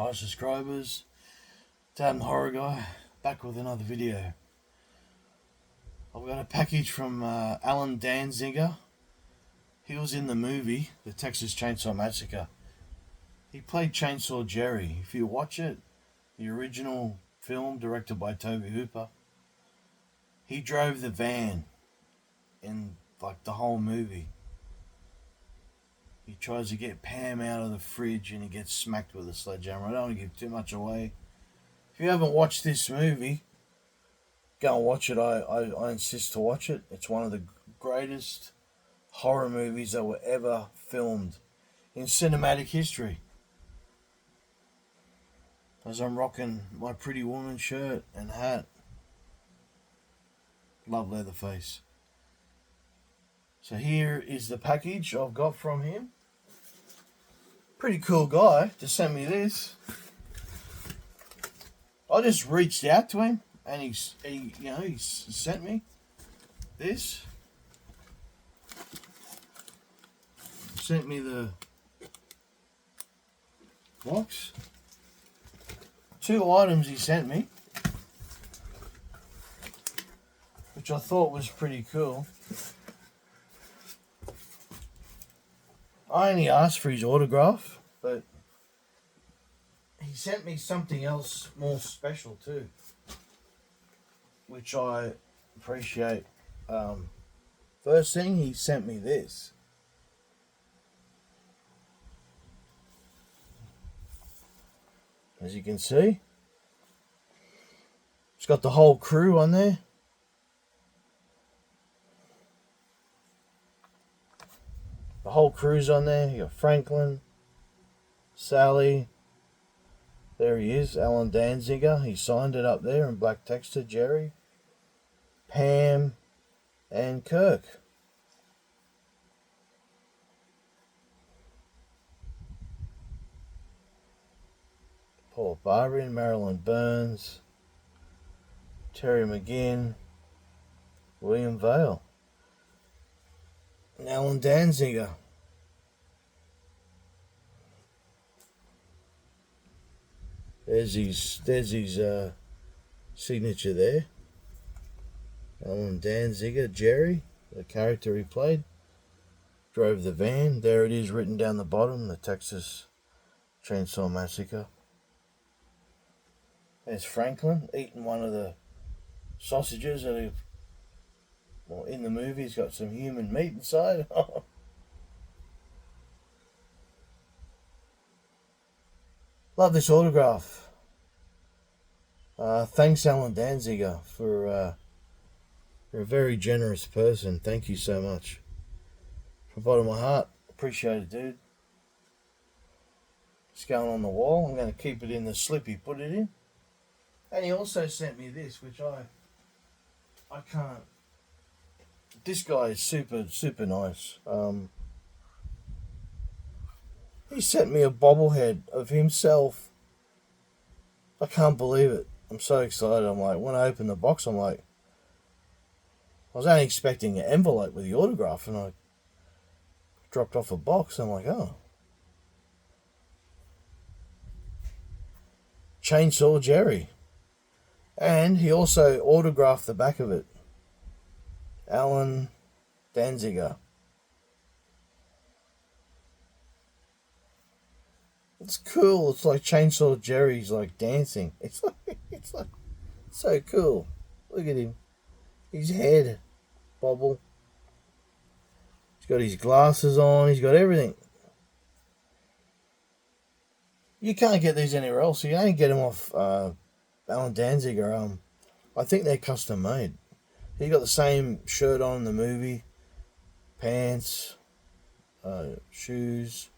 Hi subscribers, Dad and Horror Guy, back with another video. I've got a package from Alan Danziger. He was in the movie, The Texas Chainsaw Massacre. He played Chainsaw Jerry. If you watch it, the original film directed by Tobe Hooper, he drove the van in like the whole movie. He tries to get Pam out of the fridge and he gets smacked with a sledgehammer. I don't want to give too much away. If you haven't watched this movie, go and watch it. I insist to watch it. It's one of the greatest horror movies that were ever filmed in cinematic history. As I'm rocking my Pretty Woman shirt and hat. Love Leatherface. So here is the package I've got from him. Pretty cool guy to send me this. I just reached out to him and he sent me this. Sent me the box. 2 items he sent me, which I thought was pretty cool. I only asked for his autograph, but he sent me something else more special too, which I appreciate. First thing, he sent me this. As you can see, it's got the whole crew on there. The whole crew's on there. You got Franklin, Sally. There he is, Alan Danziger. He signed it up there in black text to Jerry, Pam, and Kirk. Paul Barbary, Marilyn Burns, Terry McGinn, William Vale, and Alan Danziger. There's his signature there. Alan Danziger, Jerry, the character he played, drove the van. There it is written down the bottom, the Texas Chainsaw Massacre. There's Franklin eating one of the sausages that in the movie he's got some human meat inside. Love this autograph. Thanks Alan Danziger for you're a very generous person. Thank you so much. From the bottom of my heart. Appreciate it, dude. It's going on the wall. I'm going to keep it in the slip he put it in. And he also sent me this, which I can't. This guy is super nice. He sent me a bobblehead of himself. I can't believe it. I'm so excited. I'm like, when I opened the box, I'm like, I was only expecting an envelope with the autograph, and I dropped off a box. I'm like, oh. Chainsaw Jerry. And he also autographed the back of it. Alan Danziger. It's cool. It's like Chainsaw Jerry's like dancing. It's like so cool. Look at him. His head bobble. He's got his glasses on. He's got everything. You can't get these anywhere else. You only get them off Alan Danziger. I think they're custom made. He got the same shirt on in the movie, pants, shoes.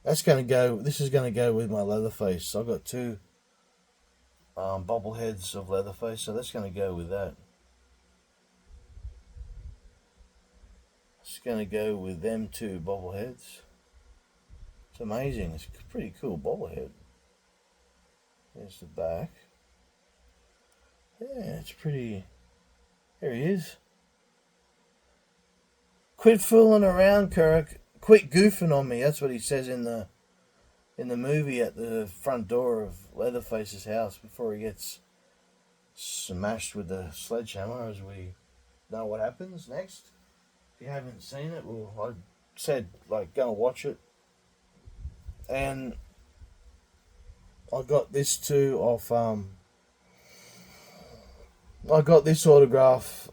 That's gonna go. This is gonna go with my Leatherface. I've got 2 bobbleheads of Leatherface, so that's gonna go with that. It's gonna go with them 2 bobbleheads. It's amazing. It's a pretty cool bobblehead. There's the back. Yeah, it's pretty. There he is. Quit fooling around, Kirk. Quit goofing on me. That's what he says in the in the movie at the front door of Leatherface's house before he gets smashed with the sledgehammer, as we know what happens next. If you haven't seen it, well, I said, like, go and watch it. And I got this too off, I got this autograph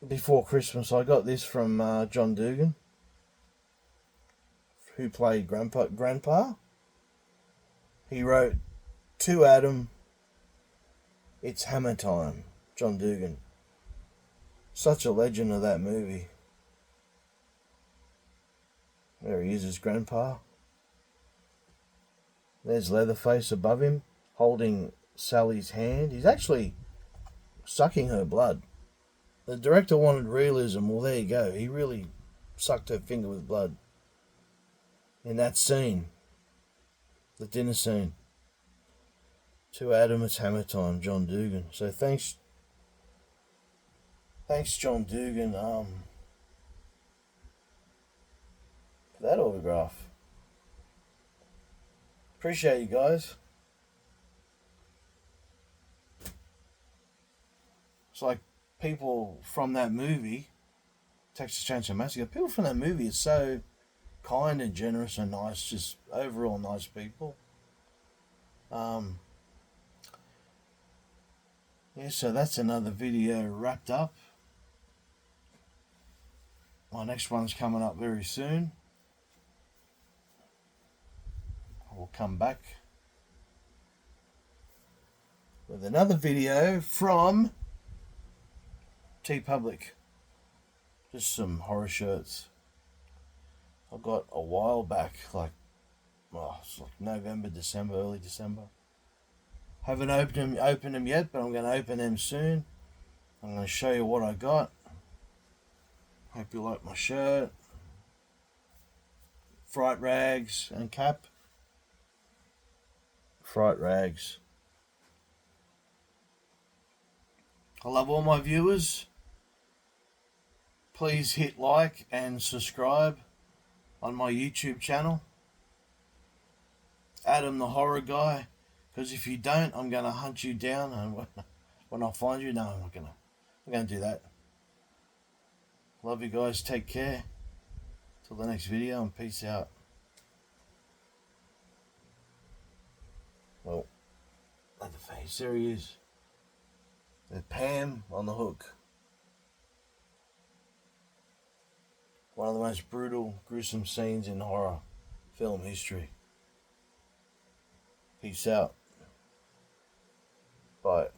before Christmas. I got this from John Dugan, who played Grandpa. He wrote, "To Adam, it's hammer time." John Dugan. Such a legend of that movie. There he is, his grandpa. There's Leatherface above him, holding Sally's hand. He's actually sucking her blood. The director wanted realism. Well, there you go. He really sucked her finger with blood in that scene, the dinner scene. To Adam, it's hammer time, John Dugan. So thanks, John Dugan, for that autograph. Appreciate you guys. It's like people from that movie, Texas Chainsaw Massacre, people from that movie are so kind and generous and nice, just overall nice people. Yeah, so that's another video wrapped up. My next one's coming up very soon. I will come back with another video from TeePublic. Just some horror shirts I got a while back, it's like November, December, early December. Haven't opened them yet, but I'm going to open them soon. I'm going to show you what I got. Hope you like my shirt. Fright rags and cap. Fright rags. I love all my viewers. Please hit like and subscribe on my YouTube channel, Adam the Horror Guy, because if you don't, I'm going to hunt you down, and when I find you, no, I'm not going to do that. Love you guys, take care. Till the next video, and peace out. Well, Leatherface, there he is. With Pam on the hook. One of the most brutal, gruesome scenes in horror film history. Peace out. Bye.